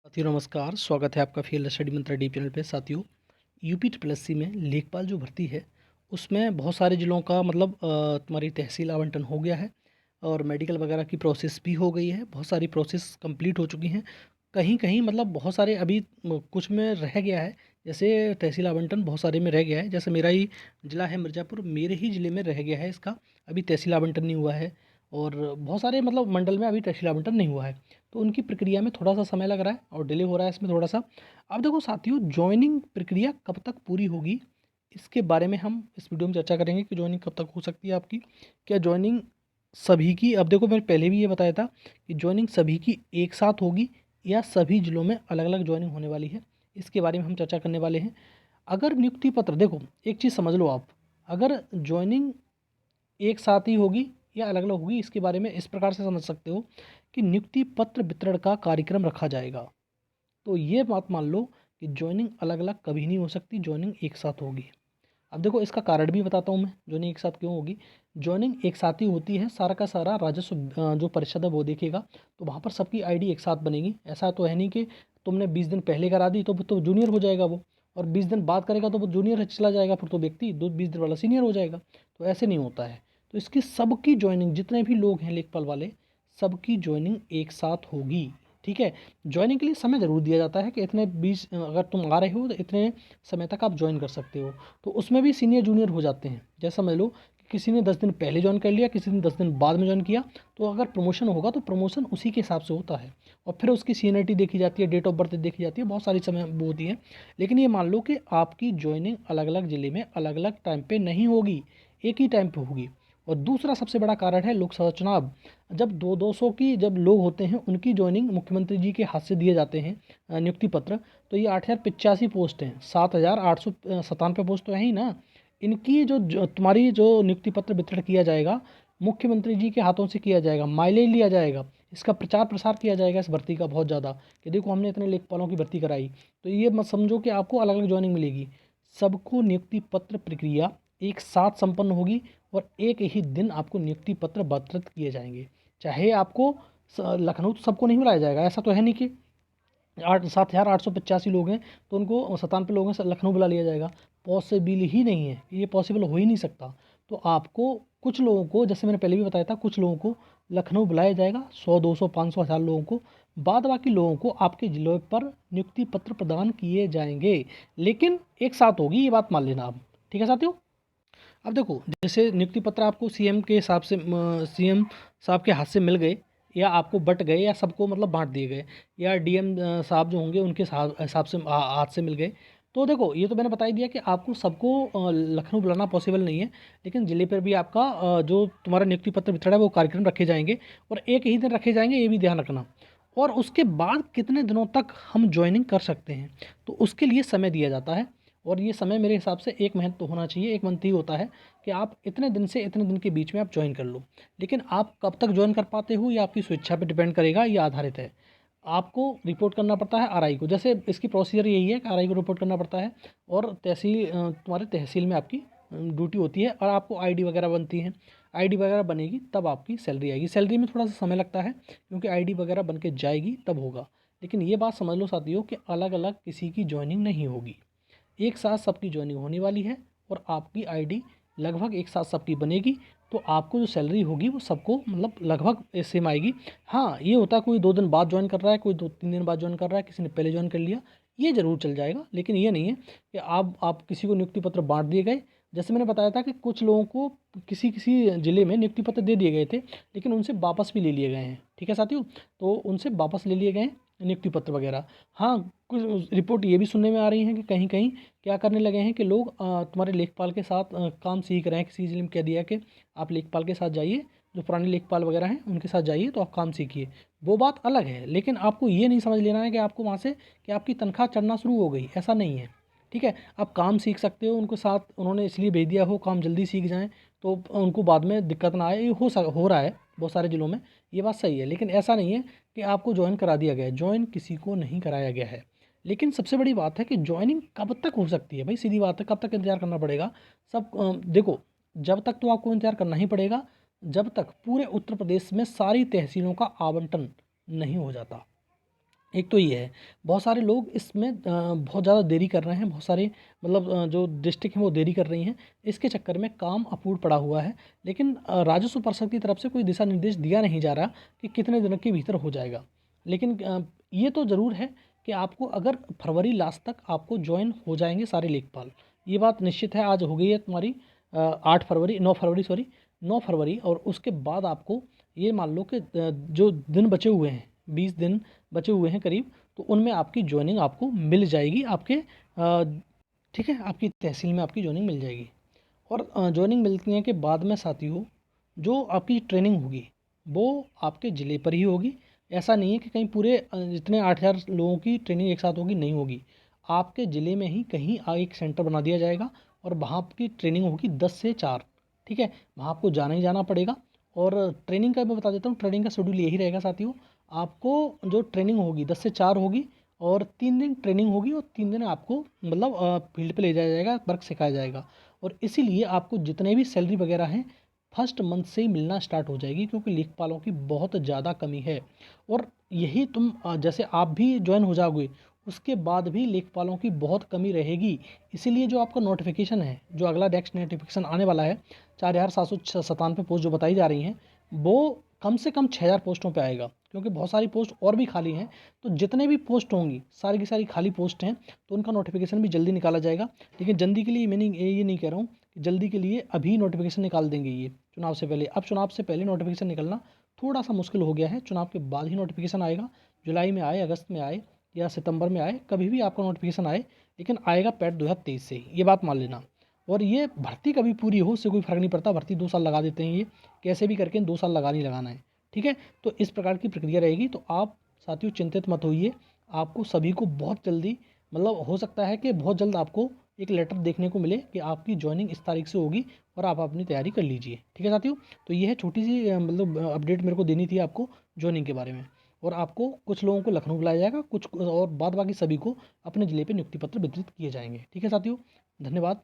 साथियों नमस्कार, स्वागत है आपका फील्ड स्टडी मंत्रा डी चैनल पे। साथियों, यूपी ट्रिपल एस सी में लेखपाल जो भर्ती है उसमें बहुत सारे ज़िलों का तुम्हारी तहसील आवंटन हो गया है और मेडिकल वगैरह की प्रोसेस भी हो गई है। बहुत सारी प्रोसेस कंप्लीट हो चुकी हैं। कहीं कहीं बहुत सारे अभी कुछ में रह गया है। जैसे तहसील आवंटन बहुत सारे में रह गया है। जैसे मेरा ही ज़िला है मिर्ज़ापुर, मेरे ही ज़िले में रह गया है इसका, अभी तहसील आवंटन नहीं हुआ है। और बहुत सारे मंडल में अभी तहसील आवंटन नहीं हुआ है, तो उनकी प्रक्रिया में थोड़ा सा समय लग रहा है और डिले हो रहा है इसमें थोड़ा सा। अब देखो साथियों, जॉइनिंग प्रक्रिया कब तक पूरी होगी इसके बारे में हम इस वीडियो में चर्चा करेंगे कि जॉइनिंग कब तक हो सकती है आपकी। क्या जॉइनिंग सभी की, अब देखो मैंने पहले भी ये बताया था कि जॉइनिंग सभी की एक साथ होगी या सभी जिलों में अलग अलग जॉइनिंग होने वाली है, इसके बारे में हम चर्चा करने वाले हैं। अगर नियुक्ति पत्र, देखो एक चीज़ समझ लो आप, अगर जॉइनिंग एक साथ ही होगी या अलग अलग होगी, इसके बारे में इस प्रकार से समझ सकते हो कि नियुक्ति पत्र वितरण का कार्यक्रम रखा जाएगा। तो ये बात मान लो कि जॉइनिंग अलग अलग कभी नहीं हो सकती, जॉइनिंग एक साथ होगी। अब देखो इसका कारण भी बताता हूँ मैं, जॉइनिंग एक साथ क्यों होगी। जॉइनिंग एक साथ ही होती है, सारा का सारा राजस्व जो परिषद है वो देखेगा, तो वहाँ पर सबकी आईडी एक साथ बनेगी। ऐसा तो है नहीं कि तुमने 20 दिन पहले करा दी तो जूनियर हो जाएगा वो, और 20 दिन बाद करेगा तो वो जूनियर चला जाएगा, फिर तो व्यक्ति 20 दिन वाला सीनियर हो जाएगा। तो ऐसे नहीं होता है। तो इसकी सबकी जॉइनिंग, जितने भी लोग हैं लेखपाल वाले, सबकी जॉइनिंग एक साथ होगी। ठीक है। जॉइनिंग के लिए समय ज़रूर दिया जाता है कि इतने 20, अगर तुम आ रहे हो तो इतने समय तक आप ज्वाइन कर सकते हो। तो उसमें भी सीनियर जूनियर हो जाते हैं। जैसा समझ लो कि किसी ने 10 दिन पहले ज्वाइन कर लिया, किसी ने 10 दिन बाद में ज्वाइन किया, तो अगर प्रमोशन होगा तो प्रमोशन उसी के हिसाब से होता है। और फिर उसकी सीनियरिटी देखी जाती है, डेट ऑफ बर्थ देखी जाती है, बहुत सारी समय वो होती है। लेकिन ये मान लो कि आपकी ज्वाइनिंग अलग अलग ज़िले में अलग अलग टाइम पे नहीं होगी, एक ही टाइम पे होगी। और दूसरा सबसे बड़ा कारण है लोकसभा चुनाव। जब 200 की जब लोग होते हैं, उनकी ज्वाइनिंग मुख्यमंत्री जी के हाथ से दिए जाते हैं नियुक्ति पत्र। तो ये 8,085 पोस्ट हैं, 7,897 पोस्ट तो है ही ना। इनकी तुम्हारी जो नियुक्ति पत्र वितरण किया जाएगा, मुख्यमंत्री जी के हाथों से किया जाएगा, माइलेज लिया जाएगा, इसका प्रचार प्रसार किया जाएगा इस भर्ती का बहुत ज़्यादा, कि देखो हमने इतने लेखपालों की भर्ती कराई। तो ये मत समझो कि आपको अलग अलग ज्वाइनिंग मिलेगी। सबको नियुक्ति पत्र प्रक्रिया एक साथ संपन्न होगी और एक ही दिन आपको नियुक्ति पत्र वितरित किए जाएंगे। चाहे आपको लखनऊ तो सबको नहीं बुलाया जाएगा, ऐसा तो है नहीं कि 7,885 लोग हैं तो उनको 97 लोगों से लखनऊ बुला लिया जाएगा। पॉसिबल ही नहीं है, ये पॉसिबल हो ही नहीं सकता। तो आपको कुछ लोगों को, जैसे मैंने पहले भी बताया था, कुछ लोगों को लखनऊ बुलाया जाएगा, 100 200 500 1000 लोगों को। बाद बाकी लोगों को आपके जिलों पर नियुक्ति पत्र प्रदान किए जाएंगे, लेकिन एक साथ होगी, ये बात मान लेना आप। ठीक है साथियों। अब देखो, जैसे नियुक्ति पत्र आपको सीएम के हिसाब से, सीएम साहब के हाथ से मिल गए, या आपको बट गए, या सबको बांट दिए गए, या डीएम साहब जो होंगे उनके हिसाब से हाथ से मिल गए। तो देखो, ये तो मैंने बता ही दिया कि आपको सबको लखनऊ बुलाना पॉसिबल नहीं है, लेकिन ज़िले पर भी आपका जो तुम्हारा नियुक्ति पत्र वितरण है वो कार्यक्रम रखे जाएंगे, और एक ही दिन रखे जाएंगे, ये भी ध्यान रखना। और उसके बाद कितने दिनों तक हम ज्वाइनिंग कर सकते हैं, तो उसके लिए समय दिया जाता है। और ये समय मेरे हिसाब से 1 महीना तो होना चाहिए, 1 मंथ ही होता है कि आप इतने दिन से इतने दिन के बीच में आप ज्वाइन कर लो। लेकिन आप कब तक ज्वाइन कर पाते हो, ये आपकी स्वेच्छा पे डिपेंड करेगा, ये आधारित है। आपको रिपोर्ट करना पड़ता है आरआई को, जैसे इसकी प्रोसीजर यही है कि आरआई को रिपोर्ट करना पड़ता है, और तुम्हारे तहसील में आपकी ड्यूटी होती है, और आपको आईडी वगैरह बनती है। आईडी वगैरह बनेगी तब आपकी सैलरी आएगी। सैलरी में थोड़ा सा समय लगता है, क्योंकि आईडी वगैरह बन के जाएगी तब होगा। लेकिन ये बात समझ लो साथियों कि अलग अलग किसी की ज्वाइनिंग नहीं होगी, एक साथ सबकी ज्वाइनिंग होने वाली है, और आपकी आईडी लगभग एक साथ सबकी बनेगी। तो आपको जो सैलरी होगी वो सबको लगभग सेम आएगी। हाँ, ये होता है कोई 2 दिन बाद ज्वाइन कर रहा है, कोई 2-3 दिन बाद ज्वाइन कर रहा है, किसी ने पहले ज्वाइन कर लिया, ये ज़रूर चल जाएगा। लेकिन ये नहीं है कि आप किसी को नियुक्ति पत्र बांट दिए गए। जैसे मैंने बताया था कि कुछ लोगों को किसी किसी ज़िले में नियुक्ति पत्र दे दिए गए थे, लेकिन उनसे वापस भी ले लिए गए हैं। ठीक है साथियों, तो उनसे वापस ले लिए गए हैं नियुक्ति पत्र वगैरह। हाँ, कुछ रिपोर्ट ये भी सुनने में आ रही है कि कहीं कहीं क्या करने लगे हैं कि लोग तुम्हारे लेखपाल के साथ काम सीख रहे हैं। किसी ज़िले में कह दिया कि आप लेखपाल के साथ जाइए, जो पुराने लेखपाल वगैरह हैं उनके साथ जाइए तो आप काम सीखिए। वो बात अलग है, लेकिन आपको ये नहीं समझ लेना है कि आपको वहाँ से कि आपकी तनख्वाह चढ़ना शुरू हो गई, ऐसा नहीं है। ठीक है, आप काम सीख सकते हो, उनके साथ उन्होंने इसलिए भेज दिया हो काम जल्दी सीख जाएँ, तो उनको बाद में दिक्कत ना आए। ये हो रहा है बहुत सारे ज़िलों में, ये बात सही है। लेकिन ऐसा नहीं है कि आपको ज्वाइन करा दिया गया है, ज्वाइन किसी को नहीं कराया गया है। लेकिन सबसे बड़ी बात है कि जॉइनिंग कब तक हो सकती है भाई, सीधी बात है, कब तक इंतज़ार करना पड़ेगा। देखो, जब तक तो आपको इंतज़ार करना ही पड़ेगा, जब तक पूरे उत्तर प्रदेश में सारी तहसीलों का आवंटन नहीं हो जाता। एक तो ये है, बहुत सारे लोग इसमें बहुत ज़्यादा देरी कर रहे हैं, बहुत सारे मतलब जो डिस्ट्रिक्ट हैं वो देरी कर रही हैं, इसके चक्कर में काम अपूर्ण पड़ा हुआ है। लेकिन राजस्व परिषद की तरफ से कोई दिशा निर्देश दिया नहीं जा रहा कि कितने दिनों के भीतर हो जाएगा। लेकिन ये तो ज़रूर है कि आपको अगर फरवरी लास्ट तक आपको ज्वाइन हो जाएंगे सारे लेखपाल, ये बात निश्चित है। आज हो गई है तुम्हारी 8 फरवरी, 9 फरवरी, सॉरी 9 फरवरी, और उसके बाद आपको ये मान लो कि जो दिन बचे हुए हैं, 20 दिन बचे हुए हैं करीब, तो उनमें आपकी ज्वाइनिंग आपको मिल जाएगी आपके ठीक है, आपकी तहसील में आपकी ज्वाइनिंग मिल जाएगी। और ज्वाइनिंग मिलने के बाद में साथियों, जो आपकी ट्रेनिंग होगी वो आपके ज़िले पर ही होगी। ऐसा नहीं है कि कहीं पूरे जितने 8,000 लोगों की ट्रेनिंग एक साथ होगी, नहीं होगी। आपके ज़िले में ही कहीं एक सेंटर बना दिया जाएगा और वहाँ की ट्रेनिंग होगी 10 से 4। ठीक है, वहाँ आपको जाना ही जाना पड़ेगा। और ट्रेनिंग का मैं बता देता हूँ, ट्रेनिंग का शेड्यूल यही रहेगा साथियों। आपको जो ट्रेनिंग होगी 10 से 4 होगी, और 3 दिन ट्रेनिंग होगी, और 3 दिन आपको मतलब फील्ड पे ले जाया जाएगा, वर्क सिखाया जाएगा। और इसीलिए आपको जितने भी सैलरी वगैरह हैं फर्स्ट मंथ से ही मिलना स्टार्ट हो जाएगी, क्योंकि लेखपालों की बहुत ज़्यादा कमी है। और यही तुम जैसे आप भी ज्वाइन हो जाओगे, उसके बाद भी लेखपालों की बहुत कमी रहेगी। इसीलिए जो आपका नोटिफिकेशन है, जो अगला नेक्स्ट नोटिफिकेशन आने वाला है, 4,797 पोस्ट जो बताई जा रही हैं, वो कम से कम 6,000 पोस्टों पे आएगा, क्योंकि बहुत सारी पोस्ट और भी खाली हैं। तो जितने भी पोस्ट होंगी, सारी की सारी खाली पोस्ट हैं, तो उनका नोटिफिकेशन भी जल्दी निकाला जाएगा। लेकिन जल्दी के लिए मैं ये नहीं कह रहा हूँ कि जल्दी के लिए अभी नोटिफिकेशन निकाल देंगे ये चुनाव से पहले। अब चुनाव से पहले नोटिफिकेशन निकलना थोड़ा सा मुश्किल हो गया है, चुनाव के बाद ही नोटिफिकेशन आएगा। जुलाई में आए, अगस्त में आए, या सितंबर में आए, कभी भी आपका नोटिफिकेशन आए, लेकिन आएगा पैट 2023 से ही, ये बात मान लेना। और ये भर्ती कभी पूरी हो उससे कोई फ़र्क नहीं पड़ता, भर्ती 2 साल लगा देते हैं ये, कैसे भी करके 2 साल लगाना ही लगाना है। ठीक है, तो इस प्रकार की प्रक्रिया रहेगी। तो आप साथियों चिंतित मत होइए, आपको सभी को बहुत जल्दी, मतलब हो सकता है कि बहुत जल्द आपको एक लेटर देखने को मिले कि आपकी ज्वाइनिंग इस तारीख से होगी, और आप अपनी तैयारी कर लीजिए। ठीक है साथियों, तो ये है छोटी सी मतलब अपडेट मेरे को देनी थी आपको ज्वाइनिंग के बारे में। और आपको कुछ लोगों को लखनऊ बुलाया जाएगा, कुछ और बाद बाकी सभी को अपने ज़िले पे नियुक्ति पत्र वितरित किए जाएंगे। ठीक है साथियों, धन्यवाद।